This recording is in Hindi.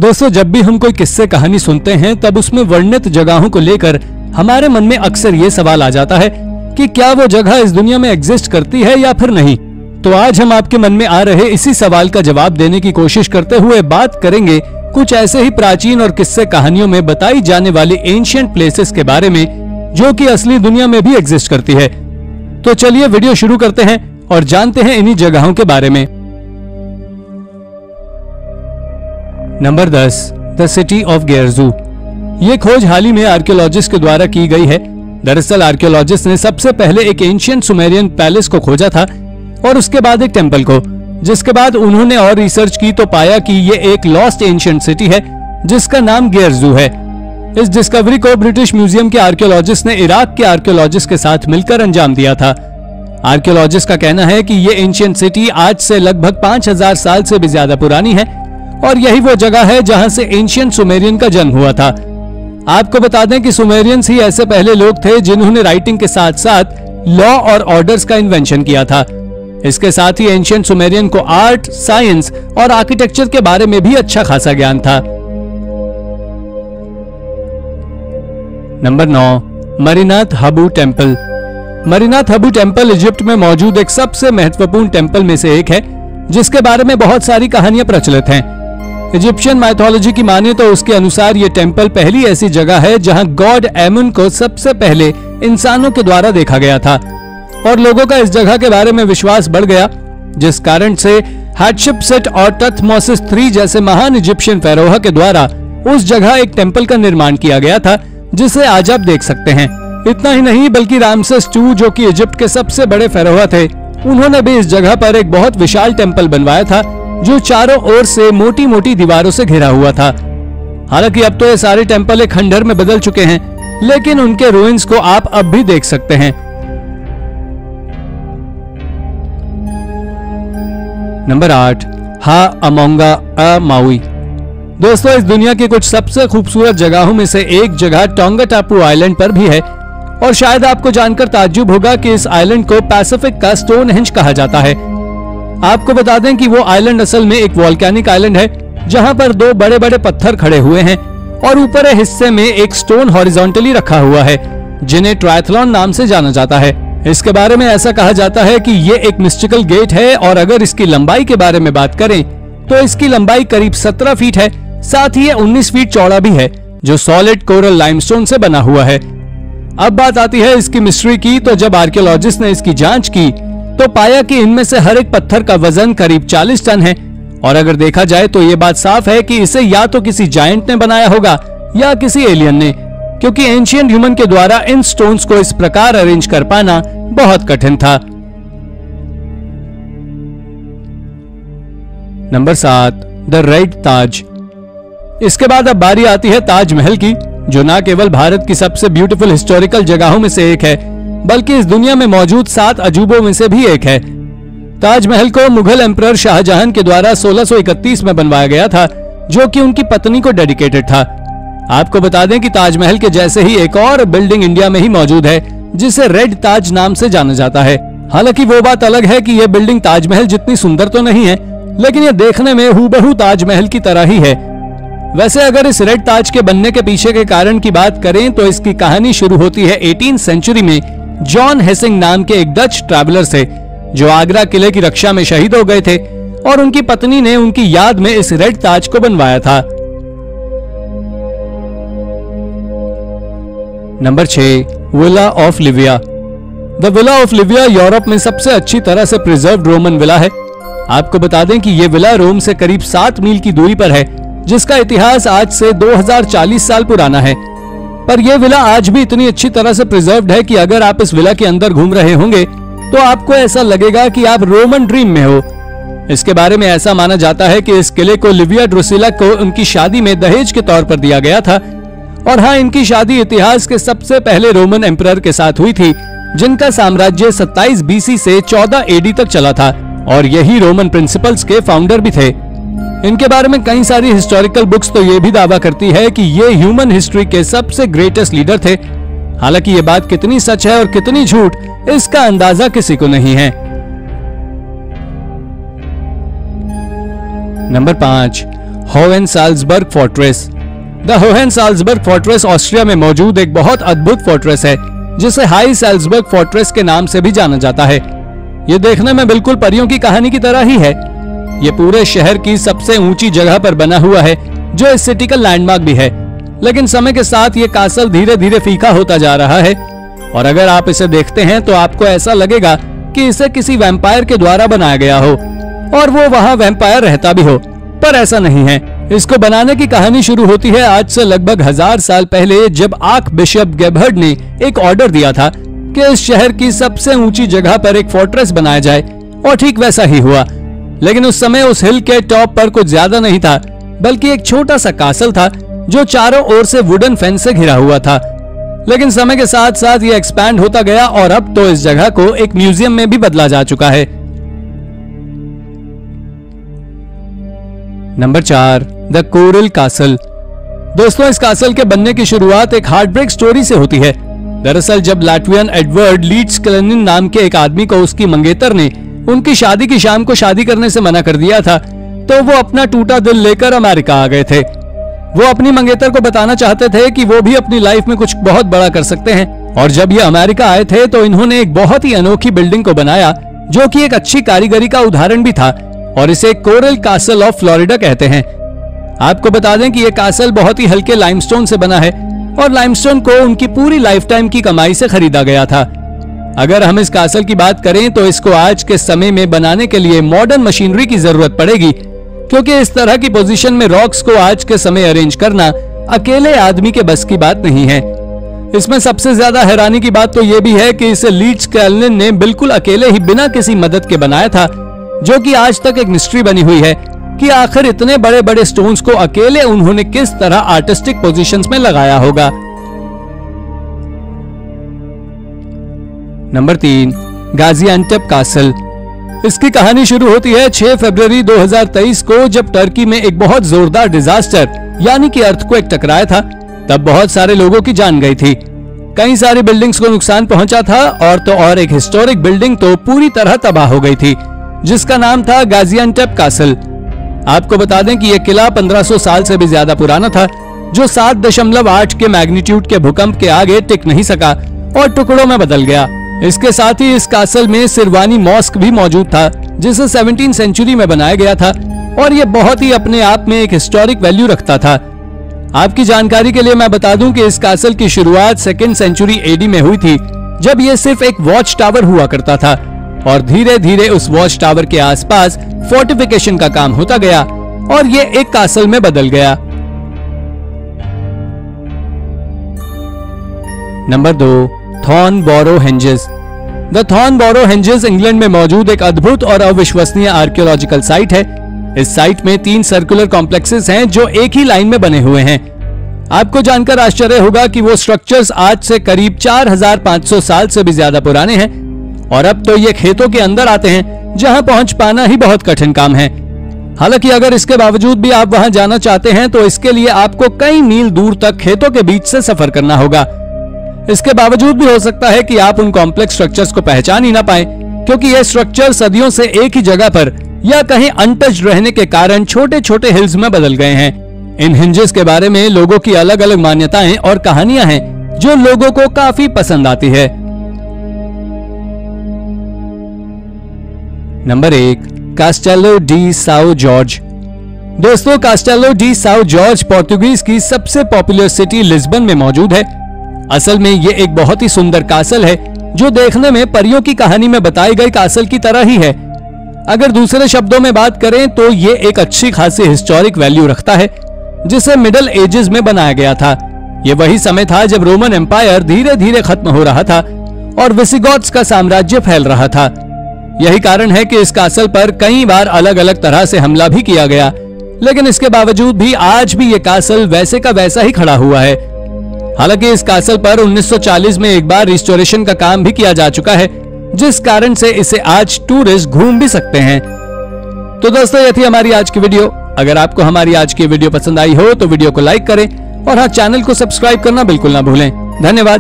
दोस्तों, जब भी हम कोई किस्से कहानी सुनते हैं तब उसमें वर्णित जगहों को लेकर हमारे मन में अक्सर ये सवाल आ जाता है कि क्या वो जगह इस दुनिया में एग्जिस्ट करती है या फिर नहीं। तो आज हम आपके मन में आ रहे इसी सवाल का जवाब देने की कोशिश करते हुए बात करेंगे कुछ ऐसे ही प्राचीन और किस्से कहानियों में बताई जाने वाली एंशिएंट प्लेसेस के बारे में जो कि असली दुनिया में भी एग्जिस्ट करती है। तो चलिए वीडियो शुरू करते हैं और जानते हैं इन्हीं जगहों के बारे में। नंबर 10, द सिटी ऑफ गेरजू। ये खोज हाल ही में आर्कियोलॉजिस्ट के द्वारा की गई है। दरअसल आर्कियोलॉजिस्ट ने सबसे पहले एक एंशिएंट सुमेरियन पैलेस को खोजा था और उसके बाद एक टेंपल को, जिसके बाद उन्होंने और रिसर्च की तो पाया कि ये एक लॉस्ट एंशिएंट सिटी है जिसका नाम गेरजू है। इस डिस्कवरी को ब्रिटिश म्यूजियम के आर्कियोलॉजिस्ट ने इराक के आर्कियोलॉजिस्ट के साथ मिलकर अंजाम दिया था। आर्कियोलॉजिस्ट का कहना है कि ये एंशिएंट सिटी आज से लगभग 5000 साल से भी ज्यादा पुरानी है और यही वो जगह है जहां से एंशिएंट सुमेरियन का जन्म हुआ था। आपको बता दें कि सुमेरियंस ही ऐसे पहले लोग थे जिन्होंने राइटिंग के साथ साथ लॉ और ऑर्डर्स का इन्वेंशन किया था। इसके साथ ही एंशिएंट सुमेरियन को आर्ट, साइंस और आर्किटेक्चर के बारे में भी अच्छा खासा ज्ञान था। Number 9, Medinet Habu temple. Medinet Habu temple Egypt में मौजूद एक सबसे महत्वपूर्ण टेम्पल में से एक है जिसके बारे में बहुत सारी कहानियां प्रचलित हैं। इजिप्शियन माइथोलॉजी की माने तो उसके अनुसार ये टेम्पल पहली ऐसी जगह है जहां गॉड एमुन को सबसे पहले इंसानों के द्वारा देखा गया था और लोगों का इस जगह के बारे में विश्वास बढ़ गया, जिस कारण से हाटशेपसेट और थutमोसिस III जैसे महान इजिप्शियन फेरोह के द्वारा उस जगह एक टेम्पल का निर्माण किया गया था जिसे आज आप देख सकते हैं। इतना ही नहीं बल्कि रामसेस II जो कि इजिप्ट के सबसे बड़े फेरोह थे, उन्होंने भी इस जगह पर एक बहुत विशाल टेम्पल बनवाया था जो चारों ओर से मोटी मोटी दीवारों से घिरा हुआ था। हालांकि अब तो ये सारे टेम्पल एक खंडहर में बदल चुके हैं, लेकिन उनके रूइंस को आप अब भी देख सकते हैं। नंबर 8, हा अमोंगा अ माउई। दोस्तों, इस दुनिया की कुछ सबसे खूबसूरत जगहों में से एक जगह टोंगा टापू आइलैंड पर भी है और शायद आपको जानकर ताज्जुब होगा कि इस आइलैंड को पैसिफिक का स्टोनहेंज कहा जाता है। आपको बता दें कि वो आइलैंड असल में एक वोल्केनिक आइलैंड है जहां पर दो बड़े बड़े पत्थर खड़े हुए हैं और ऊपर हिस्से में एक स्टोन हॉरिजॉन्टली रखा हुआ है जिन्हें ट्रायथलॉन नाम से जाना जाता है। इसके बारे में ऐसा कहा जाता है कि ये एक मिस्टिकल गेट है और अगर इसकी लंबाई के बारे में बात करें तो इसकी लंबाई करीब 17 फीट है, साथ ही 19 फीट चौड़ा भी है जो सॉलिड कोरल लाइमस्टोन से बना हुआ है। अब बात आती है इसकी मिस्ट्री की। तो जब आर्कियोलॉजिस्ट ने इसकी जांच की तो पाया कि इनमें से हर एक पत्थर का वजन करीब 40 टन है और अगर देखा जाए तो ये बात साफ है कि इसे या तो किसी जायंट ने बनाया होगा या किसी एलियन ने, क्योंकि एंशिएंट ह्यूमन के द्वारा इन स्टोन्स को इस प्रकार अरेंज कर पाना बहुत कठिन था। नंबर 7, द रेड ताज। इसके बाद अब बारी आती है ताजमहल की, जो न केवल भारत की सबसे ब्यूटीफुल हिस्टोरिकल जगहों में से एक है बल्कि इस दुनिया में मौजूद 7 अजूबों में से भी एक है। ताजमहल को मुगल एम्परर शाहजहां के द्वारा 1631 में बनवाया गया था जो कि उनकी पत्नी को डेडिकेटेड था। आपको बता दें कि ताजमहल के जैसे ही एक और बिल्डिंग इंडिया में ही मौजूद है जिसे रेड ताज नाम से जाना जाता है। हालांकि वो बात अलग है कि यह बिल्डिंग ताजमहल जितनी सुंदर तो नहीं है, लेकिन यह देखने में हूबहू ताजमहल की तरह ही है। वैसे अगर इस रेड ताज के बनने के पीछे के कारण की बात करें तो इसकी कहानी शुरू होती है 18वीं सेंचुरी में जॉन हेसिंग नाम के एक डच ट्रैवलर से जो आगरा किले की रक्षा में शहीद हो गए थे और उनकी पत्नी ने उनकी याद में इस रेड ताज को बनवाया था। Number 6, villa of Livia. The villa of Livia Europe में सबसे अच्छी तरह से प्रिजर्व्ड रोमन विला है। आपको बता दें कि यह विला रोम से करीब 7 मील की दूरी पर है जिसका इतिहास आज से 2040 साल पुराना है। पर यह विला आज भी इतनी अच्छी तरह से प्रिजर्व्ड है कि अगर आप इस विला के अंदर घूम रहे होंगे तो आपको ऐसा लगेगा कि आप रोमन ड्रीम में हो। इसके बारे में ऐसा माना जाता है कि इस किले को लिविया ड्रुसिला को उनकी शादी में दहेज के तौर पर दिया गया था और हाँ, इनकी शादी इतिहास के सबसे पहले रोमन एम्परर के साथ हुई थी जिनका साम्राज्य 27 BC से 14 AD तक चला था और यही रोमन प्रिंसिपल्स के फाउंडर भी थे। इनके बारे में कई सारी हिस्टोरिकल बुक्स तो ये भी दावा करती है कि ये ह्यूमन हिस्ट्री के सबसे ग्रेटेस्ट लीडर थे। हालांकि ये बात कितनी सच है और कितनी झूठ इसका अंदाजा किसी को नहीं है। Number 5, Hohensalzburg fortress. The Hohensalzburg fortress Austria में मौजूद एक बहुत अद्भुत फोर्ट्रेस है जिसे हाई साल्ज़बर्ग फोर्ट्रेस के नाम से भी जाना जाता है। ये देखने में बिल्कुल परियों की कहानी की तरह ही है। ये पूरे शहर की सबसे ऊंची जगह पर बना हुआ है जो इस सिटी का लैंडमार्क भी है। लेकिन समय के साथ ये कासल धीरे धीरे फीका होता जा रहा है और अगर आप इसे देखते हैं तो आपको ऐसा लगेगा कि इसे किसी वैम्पायर के द्वारा बनाया गया हो और वो वहाँ वैम्पायर रहता भी हो, पर ऐसा नहीं है। इसको बनाने की कहानी शुरू होती है आज से लगभग 1000 साल पहले, जब आर्क बिशप गेबहर्ड ने एक ऑर्डर दिया था कि इस शहर की सबसे ऊंची जगह पर एक फोर्ट्रेस बनाया जाए, और ठीक वैसा ही हुआ। लेकिन उस समय उस हिल के टॉप पर कुछ ज्यादा नहीं था, बल्कि एक छोटा सा कासल था जो चारों ओर से वुडन फेंस से घिरा हुआ था। लेकिन समय के साथ साथ ये एक्सपैंड होता गया और अब तो इस जगह को एक म्यूजियम में भी बदला जा चुका है। Number 4, the coral castle. दोस्तों, इस कासल के बनने की शुरुआत एक हार्टब्रेक स्टोरी से होती है। दरअसल जब लैटवियन एडवर्ड लीड्स-क्लेनिन नाम के एक आदमी को उसकी मंगेतर ने उनकी शादी की शाम को शादी करने से मना कर दिया था, तो वो अपना टूटा दिल लेकर अमेरिका आ गए थे। वो अपनी मंगेतर को बताना चाहते थे कि वो भी अपनी लाइफ में कुछ बहुत बड़ा कर सकते हैं, और जब ये अमेरिका आए थे तो इन्होंने एक बहुत ही अनोखी बिल्डिंग को बनाया जो कि एक अच्छी कारीगरी का उदाहरण भी था, और इसे कोरल कासल ऑफ फ्लोरिडा कहते हैं। आपको बता दें कि यह कासल बहुत ही हल्के लाइमस्टोन से बना है और लाइमस्टोन को उनकी पूरी लाइफ टाइम की कमाई से खरीदा गया था। अगर हम इस कासल की बात करें तो इसको आज के समय में बनाने के लिए मॉडर्न मशीनरी की जरूरत पड़ेगी, क्योंकि इस तरह की पोजीशन में रॉक्स को आज के समय अरेंज करना अकेले आदमी के बस की बात नहीं है। इसमें सबसे ज्यादा हैरानी की बात तो यह भी है कि इसे लीड्स-क्लेनिन ने बिल्कुल अकेले ही बिना किसी मदद के बनाया था, जो कि आज तक एक मिस्ट्री बनी हुई है कि आखिर इतने बड़े बड़े स्टोन्स को अकेले उन्होंने किस तरह आर्टिस्टिक पोजीशंस में लगाया होगा। Number 3, Gaziantep castle. इसकी कहानी शुरू होती है 6 फरवरी 2023 को, जब टर्की में एक बहुत जोरदार डिजास्टर यानी कि अर्थक्वेक टकराया था। तब बहुत सारे लोगों की जान गई थी, कई सारी बिल्डिंग्स को नुकसान पहुंचा था, और तो और एक हिस्टोरिक बिल्डिंग तो पूरी तरह तबाह हो गई थी जिसका नाम था गाजियान्टेप कासल। आपको बता दें कि यह किला 1500 साल से भी ज्यादा पुराना था, जो 7.8 के मैग्नीट्यूड के भूकंप के आगे टिक नहीं सका और टुकड़ों में बदल गया। इसके साथ ही इस कासल में सिरवानी मॉस्क भी मौजूद था, जिसे 17वीं सेंचुरी में बनाया गया था, और यह बहुत ही अपने आप में एक हिस्टोरिक वैल्यू रखता था। आपकी जानकारी के लिए मैं बता दूं कि इस कासल की शुरुआत 2nd सेंचुरी एडी में हुई थी, जब यह सिर्फ एक वॉच टावर हुआ करता था, और धीरे धीरे उस वॉच टावर के आसपास फोर्टिफिकेशन का काम होता गया और ये एक कासल में बदल गया। नंबर 2, थॉर्नबोरो हेंजेस। द थॉर्नबोरो हेंजेस इंग्लैंड में मौजूद एक अद्भुत और अविश्वसनीय आर्कियोलॉजिकल साइट है। इस साइट में 3 सर्कुलर कॉम्प्लेक्सेस हैं जो एक ही लाइन में बने हुए हैं। आपको जानकर आश्चर्य होगा कि वो स्ट्रक्चर्स आज से करीब 4500 साल से भी ज्यादा पुराने हैं, और अब तो ये खेतों के अंदर आते हैं जहां पहुंच पाना ही बहुत कठिन काम है। हालांकि अगर इसके बावजूद भी आप वहां जाना चाहते हैं तो इसके लिए आपको कई मील दूर तक खेतों के बीच से सफर करना होगा। इसके बावजूद भी हो सकता है कि आप उन कॉम्प्लेक्स स्ट्रक्चर्स को पहचान ही ना पाए, क्योंकि ये स्ट्रक्चर सदियों से एक ही जगह पर या कहीं अनटच्ड रहने के कारण छोटे छोटे हिल्स में बदल गए हैं। इन हिंजेस के बारे में लोगों की अलग अलग मान्यताएं और कहानियां हैं जो लोगों को काफी पसंद आती है। Number 1, Castelo de Sao Jorge. दोस्तों, Castelo de Sao Jorge Portuguese की सबसे पॉपुलर सिटी लिस्बन में मौजूद है। असल में ये एक बहुत ही सुंदर कासल है जो देखने में परियों की कहानी में बताई गई कासल की तरह ही है। अगर दूसरे शब्दों में बात करें तो ये एक अच्छी खासी हिस्टोरिक वैल्यू रखता है, जिसे मिडल एजेस में बनाया गया था। ये वही समय था जब रोमन एम्पायर धीरे धीरे खत्म हो रहा था और विसिगॉथ्स का साम्राज्य फैल रहा था। यही कारण है कि इस कासल पर कई बार अलग अलग तरह से हमला भी किया गया, लेकिन इसके बावजूद भी आज भी ये कासल वैसे का वैसा ही खड़ा हुआ है। हालांकि इस कासल पर 1940 में एक बार रिस्टोरेशन का काम भी किया जा चुका है, जिस कारण से इसे आज टूरिस्ट घूम भी सकते हैं। तो दोस्तों, ये थी हमारी आज की वीडियो। अगर आपको हमारी आज की वीडियो पसंद आई हो तो वीडियो को लाइक करें और हाँ, चैनल को सब्सक्राइब करना बिल्कुल ना भूलें। धन्यवाद।